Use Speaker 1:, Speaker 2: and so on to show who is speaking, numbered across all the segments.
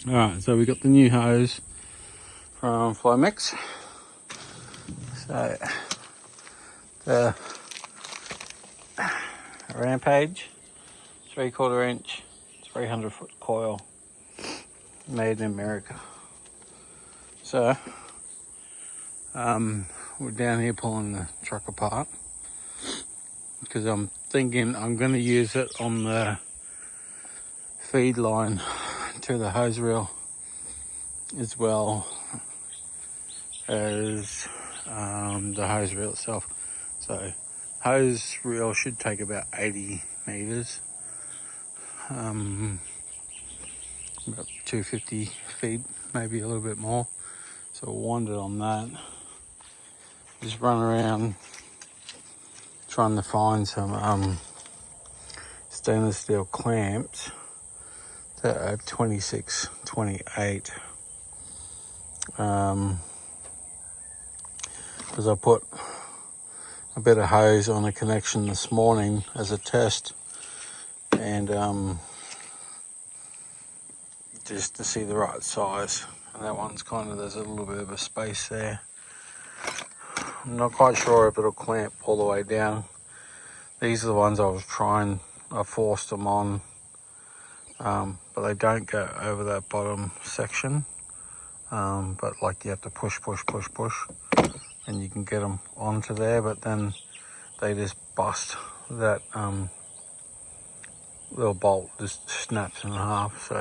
Speaker 1: Alright, so we got the new hose from FloMix. So the Rampage 3/4 inch 300 foot coil, made in America. So we're down here pulling the truck apart because I'm thinking I'm going to use it on the feed line to the hose reel as well as the hose reel itself. So hose reel should take about 80 meters, about 250 feet, maybe a little bit more. So we'll wind it on that. Just run around trying to find some stainless steel clamps that are 26, 28. Because I put a bit of hose on a connection this morning as a test, and just to see the right size. And that one's there's a little bit of a space there. I'm not quite sure if it'll clamp all the way down. These are the ones I forced them on, but they don't go over that bottom section. But like you have to push, and you can get them onto there, but then they just bust. That little bolt just snaps in half.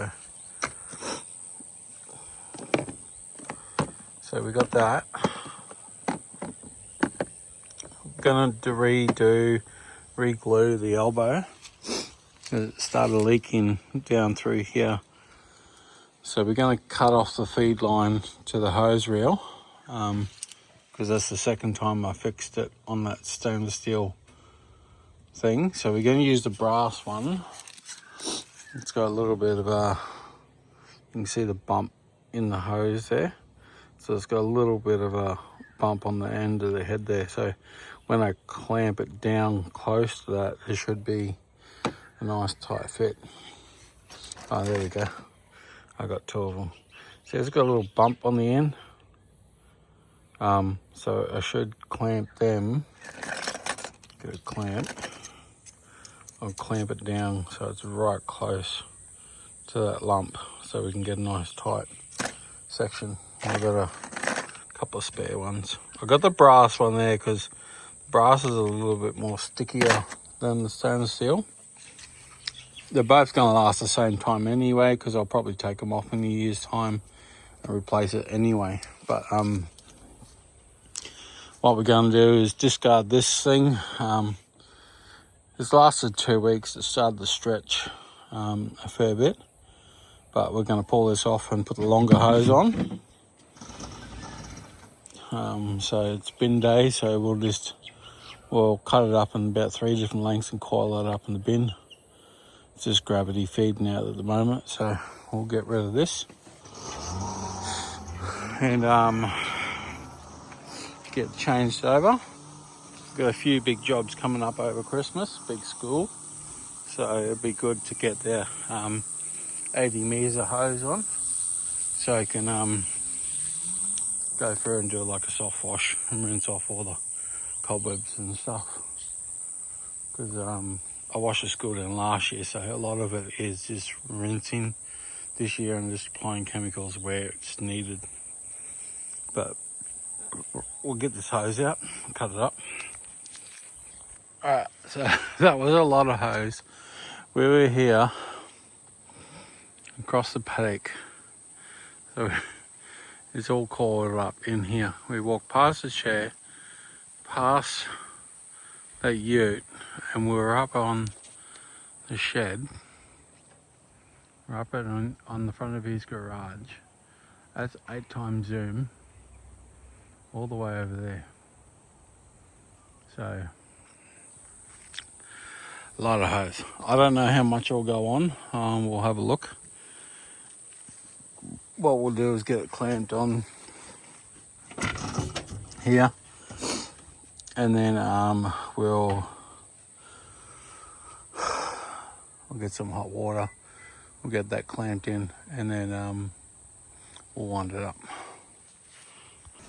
Speaker 1: So we got that. Gonna re-glue the elbow. It started leaking down through here. So we're going to cut off the feed line to the hose reel, because that's the second time I fixed it on that stainless steel thing. So we're going to use the brass one. It's got a little bit of you can see the bump in the hose there. So it's got a little bit of a bump on the end of the head there. So when I clamp it down close to that, it should be a nice tight fit. Oh, there we go. I got two of them. See, it's got a little bump on the end. So I should clamp them. Get a clamp. I'll clamp it down so it's right close to that lump, so we can get a nice tight section. I've got a couple of spare ones. I got the brass one there because brass is a little bit more stickier than the stainless steel. They're both going to last the same time anyway, because I'll probably take them off in a year's time and replace it anyway. But what we're going to do is discard this thing. This lasted 2 weeks. It started to stretch a fair bit, but we're going to pull this off and put the longer hose on. So it's bin day, so we'll cut it up in about 3 different lengths and coil it up in the bin. It's just gravity feeding out at the moment, so we'll get rid of this and get changed over. Got a few big jobs coming up over Christmas, big school, so it'd be good to get the 80 meters of hose on, so I can go through and do like a soft wash and rinse off all the cobwebs and stuff, because I washed the school down last year, so a lot of it is just rinsing this year and just applying chemicals where it's needed. But we'll get this hose out and cut it up. Alright, so that was a lot of hose. We were here across the paddock, so it's all coiled up in here. We walked past the chair, past that ute, and we were up on the shed. We're up on the front of his garage. That's 8 times zoom all the way over there. So a lot of hose. I don't know how much will go on. We'll have a look. What we'll do is get it clamped on here, and then we'll get some hot water. we'll get that clamped in, and then we'll wind it up.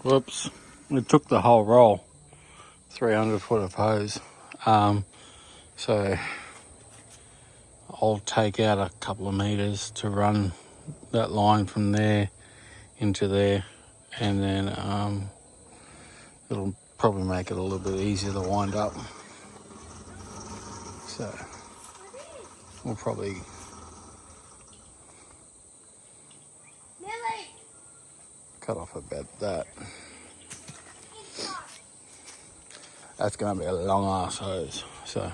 Speaker 1: Whoops, it took the whole roll, 300 foot of hose. So I'll take out a couple of meters to run that line from there into there, and then it'll probably make it a little bit easier to wind up. So we'll probably cut off about that. That's going to be a long ass hose. So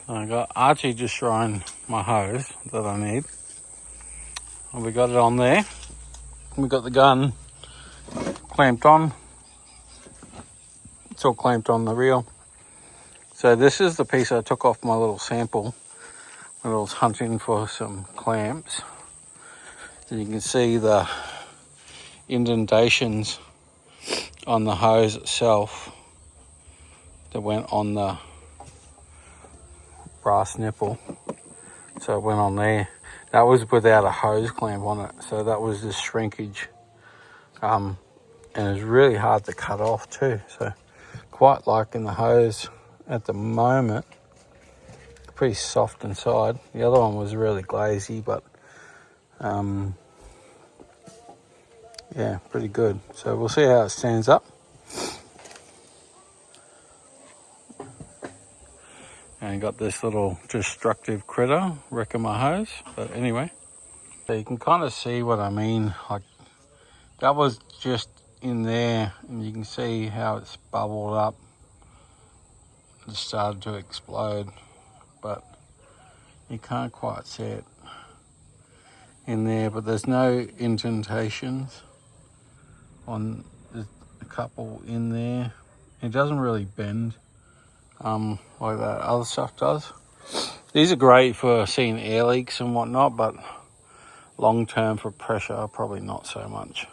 Speaker 1: I got Archie just trying my hose that I need. And we got it on there. We got the gun clamped on. It's all clamped on the reel. So this is the piece I took off my little sample when I was hunting for some clamps. And you can see the indentations on the hose itself that went on the brass nipple. So it went on there. That was without a hose clamp on it, so that was just shrinkage. And it's really hard to cut off too, so quite liking the hose at the moment. Pretty soft inside. The other one was really glazy, but yeah, pretty good. So we'll see how it stands up. And got this little destructive critter wrecking my hose. But anyway, so you can kind of see what I mean. Like, that was just in there, and you can see how it's bubbled up. It started to explode, but you can't quite see it in there. But there's no indentations on. There's a couple in there. It doesn't really bend like that other stuff does. These are great for seeing air leaks and whatnot, but long term for pressure, probably not so much.